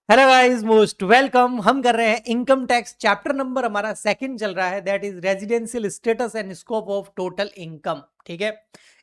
Hello guys, most welcome. हम कर रहे हैं इनकम टैक्स चैप्टर नंबर, हमारा सेकंड चल रहा है, that is residential status and scope of total income. ठीक है,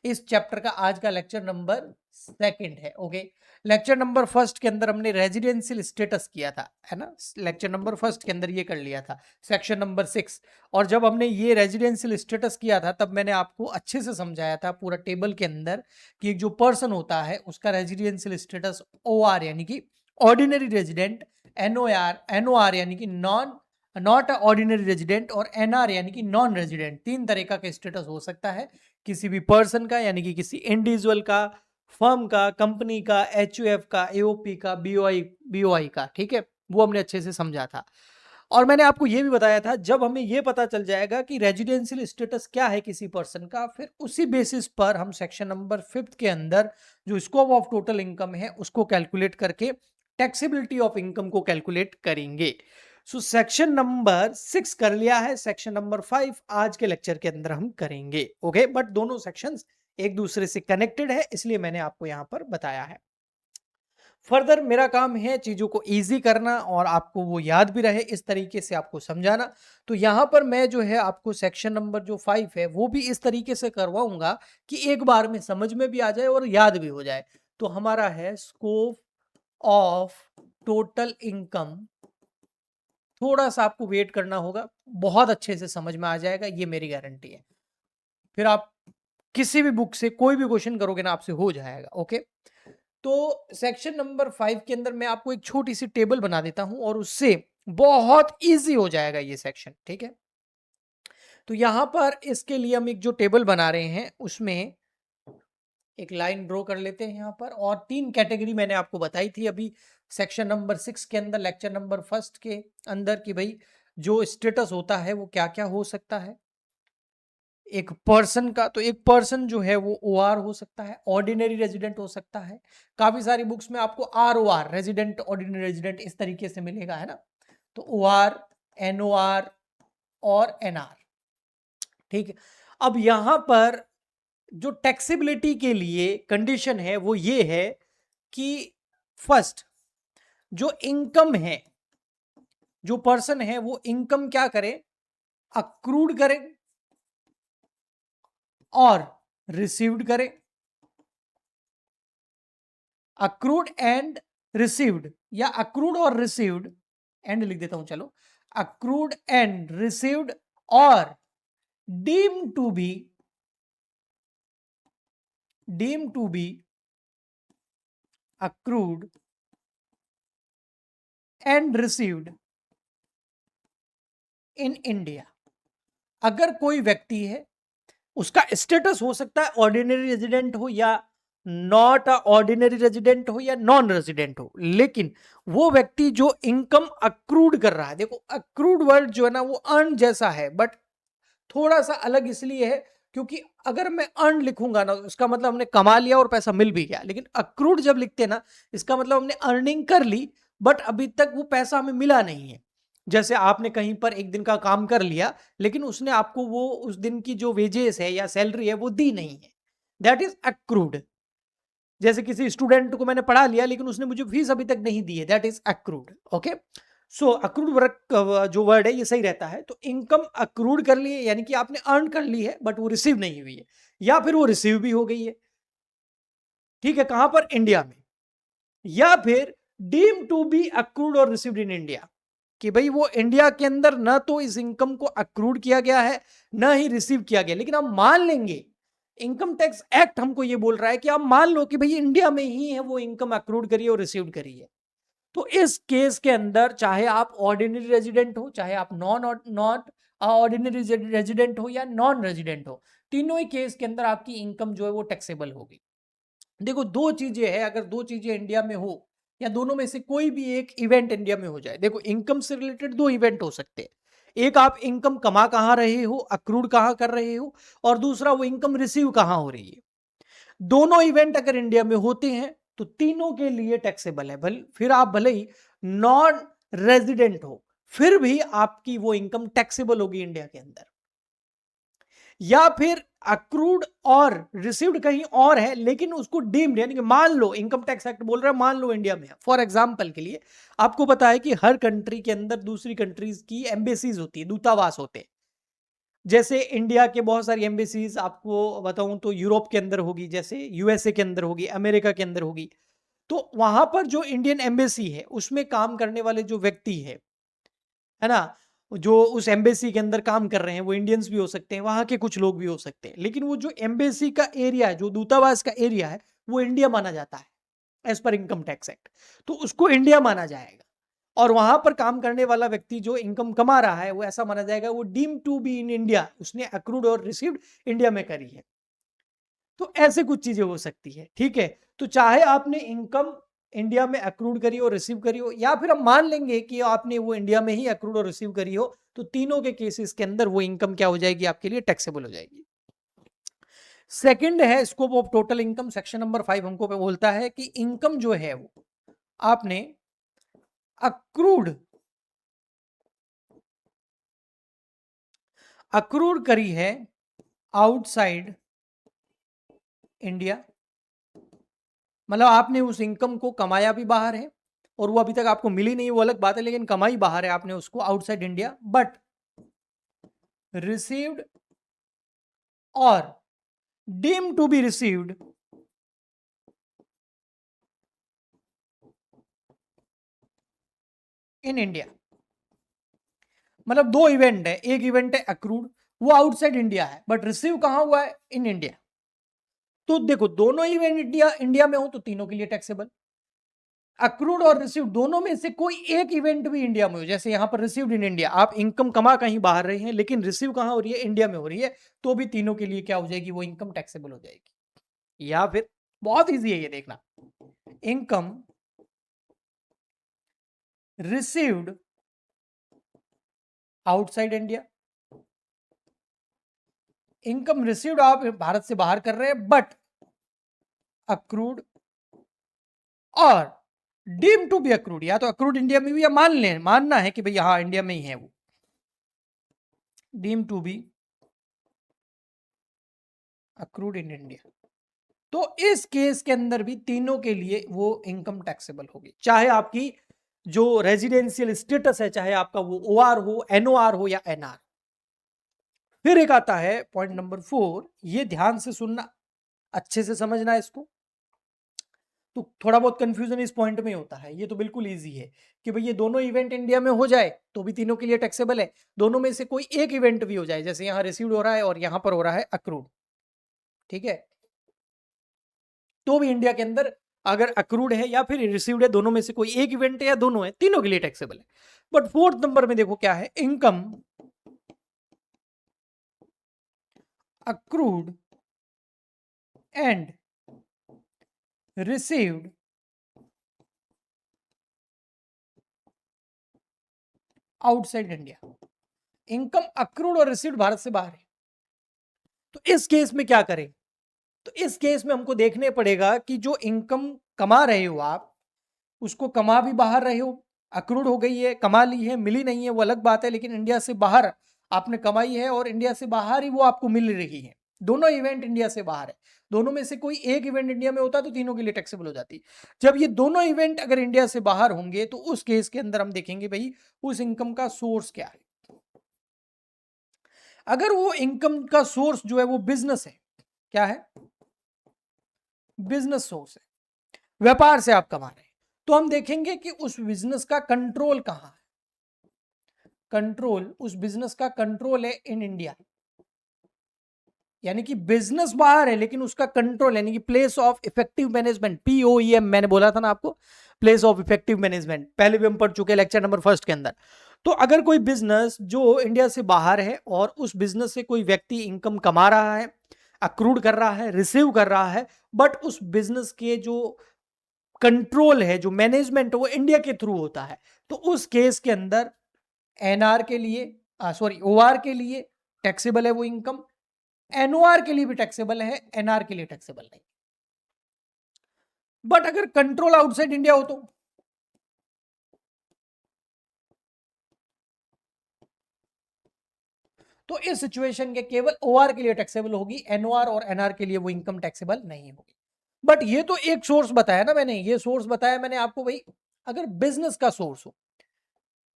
इस चैप्टर का आज का लेक्चर नंबर सेकंड है। ओके, लेक्चर नंबर फर्स्ट के अंदर हमने रेजिडेंशियल स्टेटस किया था, है ना। लेक्चर नंबर फर्स्ट के अंदर ये कर लिया था, सेक्शन नंबर 6। और जब हमने ये रेजिडेंशियल स्टेटस किया था तब मैंने आपको अच्छे से समझाया था पूरा टेबल के अंदर कि एक जो पर्सन होता है उसका रेजिडेंशियल स्टेटस OR यानी कि ऑर्डिनरी रेजिडेंट, NOR यानी कि नॉट ऑर्डिनरी रेजिडेंट, और NR यानी कि नॉन रेजिडेंट। तीन तरीका का स्टेटस हो सकता है किसी भी पर्सन का, यानी कि किसी इंडिविजुअल का, फर्म का, कंपनी का, HUF का, AOP का, BOI का। ठीक है, वो हमने अच्छे से समझा था। और मैंने आपको ये भी बताया था, जब हमें ये पता चल जाएगा कि रेजिडेंशियल स्टेटस क्या है किसी पर्सन का, फिर उसी बेसिस पर हम सेक्शन नंबर 5 के अंदर जो स्कोप ऑफ टोटल इनकम है उसको कैलकुलेट करके टैक्सेबिलिटी ऑफ इनकम को कैलकुलेट करेंगे। सो सेक्शन नंबर 6 कर लिया है, सेक्शन नंबर 5 आज के लेक्चर के अंदर हम करेंगे। ओके, बट दोनों सेक्शंस एक दूसरे से कनेक्टेड है, इसलिए मैंने आपको यहां पर बताया है। फर्दर मेरा काम है चीजों को इजी करना और आपको वो याद भी रहे, इस तरीके से आपको समझाना। तो यहां पर मैं जो है आपको सेक्शन नंबर जो 5 है वो भी इस तरीके से करवाऊंगा कि एक बार में समझ में भी आ जाए और याद भी हो जाए। तो हमारा है स्कोप ऑफ टोटल इनकम। थोड़ा सा आपको वेट करना होगा, बहुत अच्छे से समझ में आ जाएगा, ये मेरी गारंटी है। फिर आप किसी भी बुक से कोई भी क्वेश्चन करोगे ना, आपसे हो जाएगा। ओके, तो सेक्शन नंबर 5 के अंदर मैं आपको एक छोटी सी टेबल बना देता हूं और उससे बहुत इजी हो जाएगा ये सेक्शन। ठीक है, तो यहां पर इसके लिए हम एक जो टेबल बना रहे हैं उसमें एक लाइन ड्रॉ कर लेते हैं यहां पर। और तीन कैटेगरी मैंने आपको बताई थी अभी सेक्शन नंबर 6 के अंदर, लेक्चर नंबर फर्स्ट के अंदर, कि भाई जो स्टेटस होता है वो क्या क्या हो सकता है एक पर्सन का। तो एक पर्सन जो है वो OR हो सकता है, ऑर्डिनरी रेजिडेंट हो सकता है। काफी सारी बुक्स में आपको ROR, रेजिडेंट ऑर्डिनरी रेजिडेंट, इस तरीके से मिलेगा, है ना। तो OR, NOR और NR। ठीक है, अब यहां पर जो टैक्सेबिलिटी के लिए कंडीशन है वो ये है कि फर्स्ट जो इनकम है, जो पर्सन है वो इनकम क्या करे, अक्रूड करे और रिसीव्ड करे। अक्रूड एंड रिसीव्ड, या अक्रूड और रिसीव्ड, एंड लिख देता हूं चलो, अक्रूड एंड रिसीव्ड, और deem to be, deem to be accrued and received in India. अगर कोई व्यक्ति है, उसका स्टेटस हो सकता है ऑर्डिनरी रेजिडेंट हो या नॉट ऑर्डिनरी रेजिडेंट हो या नॉन रेजिडेंट हो, लेकिन वो व्यक्ति जो इनकम अक्रूड कर रहा है, देखो अक्रूड वर्ड जो है ना वो अर्न जैसा है, बट थोड़ा सा अलग इसलिए है क्योंकि अगर मैं अर्न लिखूंगा ना उसका मतलब हमने कमा लिया और पैसा मिल भी गया, लेकिन अक्रूड जब लिखते हैं ना इसका मतलब हमने अर्निंग कर ली बट अभी तक वो पैसा हमें मिला नहीं है। जैसे आपने कहीं पर एक दिन का काम कर लिया लेकिन उसने आपको वो उस दिन की जो वेजेस है या सैलरी है वो दी नहीं है, दैट इज अक्रूड। जैसे किसी स्टूडेंट को मैंने पढ़ा लिया लेकिन उसने मुझे फीस अभी तक नहीं दी है, that is accrued. Okay, so accrued work जो वर्ड है ये सही रहता है। तो इनकम अक्रूड कर ली है यानी कि आपने अर्न कर ली है बट वो रिसीव नहीं हुई है, या फिर वो रिसीव भी हो गई है। ठीक है, कहां पर, इंडिया में। या फिर डीम टू बी अक्रूड और रिसीव्ड इन इंडिया, कि भाई वो इंडिया के अंदर ना तो इस इनकम को अक्रूड किया गया है ना ही रिसीव किया गया, लेकिन हम मान लेंगे, इनकम टैक्स एक्ट हमको ये बोल रहा है कि आप मान लो कि भाई इंडिया में ही है वो इनकम अक्रूड करी है और रिसीव्ड करी है। तो इस केस के अंदर चाहे आप ऑर्डिनरी रेजिडेंट हो, चाहे आप नॉट ऑर्डिनरी रेजिडेंट हो या नॉन रेजिडेंट हो, तीनों ही केस के अंदर आपकी इनकम जो है वो टैक्सेबल होगी। देखो दो चीजें हैं, अगर दो चीजें इंडिया में हो या दोनों में से कोई भी एक इवेंट इंडिया में हो जाए, देखो इनकम से रिलेटेड दो इवेंट हो सकते हैं। एक, आप इनकम कमा कहां रहे हो, अक्रूड कहां कर रहे हो, और दूसरा वो इनकम रिसीव कहां हो रही है। दोनों इवेंट अगर इंडिया में होते हैं तो तीनों के लिए टैक्सेबल है। फिर आप भले ही नॉन रेजिडेंट हो फिर भी आपकी वो इनकम टैक्सेबल होगी इंडिया के अंदर। या फिर अक्रूड और रिसीव्ड कहीं और है, लेकिन उसको डीम्ड, यानी कि मान लो, इनकम टैक्स एक्ट बोल रहा है मान लो इंडिया में है। फॉर एग्जांपल के लिए आपको पता है कि हर कंट्री के अंदर दूसरी कंट्रीज की एम्बेसीज होती है, दूतावास होते हैं। जैसे इंडिया के बहुत सारी एम्बेसीज आपको बताऊं तो यूरोप के अंदर होगी, जैसे यूएसए के अंदर होगी, अमेरिका के अंदर होगी। तो वहां पर जो इंडियन एम्बेसी है उसमें काम करने वाले जो व्यक्ति है ना, जो उस एम्बेसी के अंदर काम कर रहे हैं, वो इंडियंस भी हो सकते हैं, वहां के कुछ लोग भी हो सकते हैं, लेकिन वो जो एम्बेसी का एरिया है, जो दूतावास का एरिया है, वो इंडिया माना जाता है as per income tax act. तो उसको इंडिया माना जाएगा, और वहां पर काम करने वाला व्यक्ति जो इनकम कमा रहा है वो ऐसा माना जाएगा वो deem to be in India, उसने अक्रूड और रिसीव्ड इंडिया में करी है। तो ऐसे कुछ चीजें हो सकती है, ठीक है। तो चाहे आपने इनकम इंडिया में अक्रूड करी हो, रिसीव करी हो, या फिर हम मान लेंगे कि आपने वो इंडिया में ही अक्रूड और रिसीव करी हो, तो तीनों के केसेस के अंदर वो इनकम क्या हो जाएगी, आपके लिए टैक्सेबल हो जाएगी। सेकंड है scope of total income, section number 5 हमको पे बोलता है कि इनकम जो है वो आपने अक्रूड करी है आउटसाइड इंडिया, मतलब आपने उस इनकम को कमाया भी बाहर है और वो अभी तक आपको मिली नहीं, वो अलग बात है, लेकिन कमाई बाहर है आपने उसको आउटसाइड इंडिया, बट रिसीव्ड और deem to be received in India. मतलब दो इवेंट है, एक इवेंट है अक्रूड, वो आउटसाइड इंडिया है, बट रिसीव कहां हुआ है, इन इंडिया। तो देखो दोनों इवेंट इंडिया इंडिया में हो तो तीनों के लिए टैक्सेबल। अक्रूड और रिसीव दोनों में से कोई एक इवेंट भी इंडिया में हो, जैसे यहां पर रिसीव्ड इन इंडिया, आप इनकम कमा कहीं बाहर रहे हैं लेकिन रिसीव कहां हो रही है, इंडिया में हो रही है, तो भी तीनों के लिए क्या हो जाएगी, वो इनकम टैक्सेबल हो जाएगी। या फिर बहुत इजी है ये देखना, income received outside India, income received आप भारत से बाहर कर रहे हैं, बट अक्रूड और डीम टू बी अक्रूड, या तो अक्रूड इंडिया में भी, या मानना है कि भाई हाँ इंडिया में ही है वो, deem to be accrued in India. तो इस केस के अंदर भी तीनों के लिए वो इनकम टैक्सेबल होगी, चाहे आपकी जो रेजिडेंशियल स्टेटस है, चाहे आपका वो ओआर हो, एनओआर हो या एनआर। फिर एक आता है पॉइंट नंबर 4, ये ध्यान से सुनना, अच्छे से समझना इसको। तो थोड़ा बहुत कंफ्यूजन इस पॉइंट में होता है, ये तो बिल्कुल इजी है कि भाई ये दोनों इवेंट इंडिया में हो जाए तो भी तीनों के लिए टैक्सेबल है, दोनों में से कोई एक इवेंट भी हो जाए, जैसे यहां रिसीव्ड हो रहा है और यहां पर हो रहा है अक्रूड, ठीक है, तो भी इंडिया के अंदर अगर अक्रूड है या फिर रिसीव्ड है, दोनों में से कोई एक इवेंट है या दोनों है, तीनों के लिए टैक्सेबल है। बट फोर्थ नंबर में देखो क्या है, income accrued and received outside India. Income accrued और रिसीव्ड भारत से बाहर है, तो इस केस में क्या करें, तो इस केस में हमको देखने पड़ेगा कि जो इनकम कमा रहे हो आप, उसको कमा भी बाहर रहे हो, अक्रूड हो गई है, कमा ली है, मिली नहीं है वो अलग बात है, लेकिन इंडिया से बाहर आपने कमाई है और इंडिया से बाहर ही वो आपको मिल रही है, दोनों इवेंट इंडिया से बाहर है, दोनों में से कोई एक इवेंट इंडिया में होता तो तीनों के लिए टैक्सेबल हो जाती। जब ये दोनों इवेंट अगर इंडिया से बाहर होंगे तो उस केस के अंदर हम देखेंगे भाई उस इनकम का सोर्स क्या है। अगर वो इनकम का सोर्स जो है वो बिजनेस है, क्या है, बिजनेस सोर्स है, व्यापार से आप कमा रहे हैं, तो हम देखेंगे कि उस बिजनेस का कंट्रोल कहां है, कंट्रोल, उस बिजनेस का कंट्रोल है इन इंडिया, यानी कि बिजनेस बाहर है लेकिन उसका कंट्रोल, यानी कि प्लेस ऑफ इफेक्टिव मैनेजमेंट, पीओईएम मैंने बोला था ना आपको, प्लेस ऑफ इफेक्टिव मैनेजमेंट, पहले भी हम पढ़ चुके हैं लेक्चर नंबर 1 के अंदर। तो अगर कोई बिजनेस जो इंडिया से बाहर है और उस बिजनेस से कोई व्यक्ति इनकम कमा रहा है, अक्रूड कर रहा है, रिसीव कर रहा है, बट उस बिजनेस के जो कंट्रोल है, जो मैनेजमेंट है, वो इंडिया के थ्रू होता है, तो उस केस के अंदर एनआर के लिए, सॉरी ओआर के लिए टैक्सेबल है वो इनकम, एनओआर के लिए भी टैक्सेबल है, एनआर के लिए टैक्सेबल नहीं। बट अगर कंट्रोल आउटसाइड इंडिया हो तो तो इस सिचुएशन के केवल ओआर के लिए टैक्सेबल होगी, एनओआर और एनआर के लिए वो इनकम टैक्सेबल नहीं होगी। बट ये तो एक सोर्स बताया ना मैंने, ये सोर्स बताया मैंने आपको भाई, अगर बिजनेस का सोर्स हो,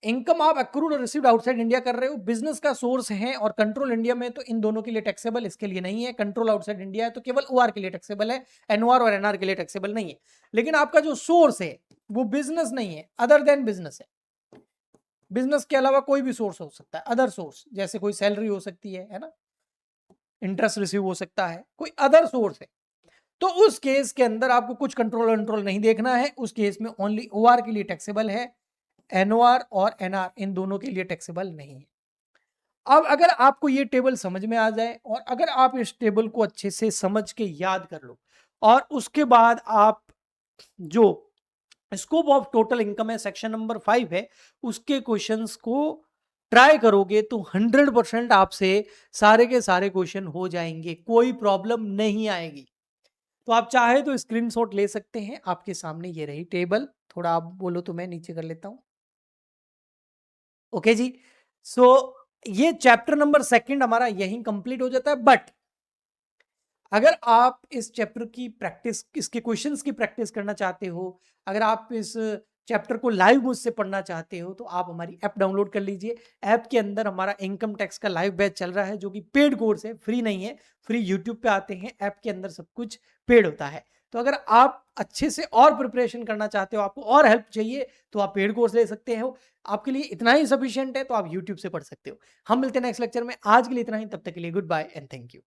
इनकम आप अक्रूड और रिसीव्ड आउटसाइड इंडिया कर रहे हो, बिजनेस का सोर्स है और कंट्रोल इंडिया में, तो इन दोनों के लिए टैक्सेबल, इसके लिए नहीं है। कंट्रोल आउटसाइड इंडिया है तो केवल ओआर के लिए टैक्सेबल है, एनओआर और एनआर के लिए टैक्सेबल नहीं है। लेकिन आपका जो सोर्स है वो बिजनेस नहीं है, अदर देन बिजनेस है। बिजनेस के अलावा कोई भी सोर्स हो सकता है, अदर सोर्स, जैसे कोई सैलरी हो सकती है ना, इंटरेस्ट रिसीव हो सकता है, कोई अदर सोर्स है। तो उस केस के अंदर आपको कुछ कंट्रोल नहीं देखना है, उस केस में ओनली ओआर के लिए टैक्सेबल है, एनओआर और एनआर इन दोनों के लिए टैक्सेबल नहीं है। अब अगर आपको ये टेबल समझ में आ जाए और अगर आप इस टेबल को अच्छे से समझ के याद कर लो और उसके बाद आप जो स्कोप ऑफ टोटल इनकम है सेक्शन नंबर 5 है, उसके क्वेश्चंस को ट्राई करोगे तो 100% आपसे सारे के सारे क्वेश्चन हो जाएंगे, कोई प्रॉब्लम नहीं आएगी। तो आप चाहे तो स्क्रीनशॉट ले सकते हैं, आपके सामने ये रही टेबल, थोड़ा आप बोलो तो मैं नीचे कर लेता हूं। ओके जी, सो ये चैप्टर नंबर 2 हमारा यहीं कंप्लीट हो जाता है। बट अगर आप इस चैप्टर की प्रैक्टिस, इसके क्वेश्चंस की प्रैक्टिस करना चाहते हो, अगर आप इस चैप्टर को लाइव मुझसे पढ़ना चाहते हो, तो आप हमारी ऐप डाउनलोड कर लीजिए। ऐप के अंदर हमारा इनकम टैक्स का लाइव बैच चल रहा है, जो कि पेड कोर्स है, फ्री नहीं है। फ्री यूट्यूब पे आते हैं, ऐप के अंदर सब कुछ पेड होता है। तो अगर आप अच्छे से और प्रिपरेशन करना चाहते हो, आपको और हेल्प चाहिए, तो आप पेड कोर्स ले सकते हो। आपके लिए इतना ही सफिशियंट है, तो आप यूट्यूब से पढ़ सकते हो। हम मिलते हैं नेक्स्ट लेक्चर में। आज के लिए इतना ही, तब तक के लिए goodbye and thank you.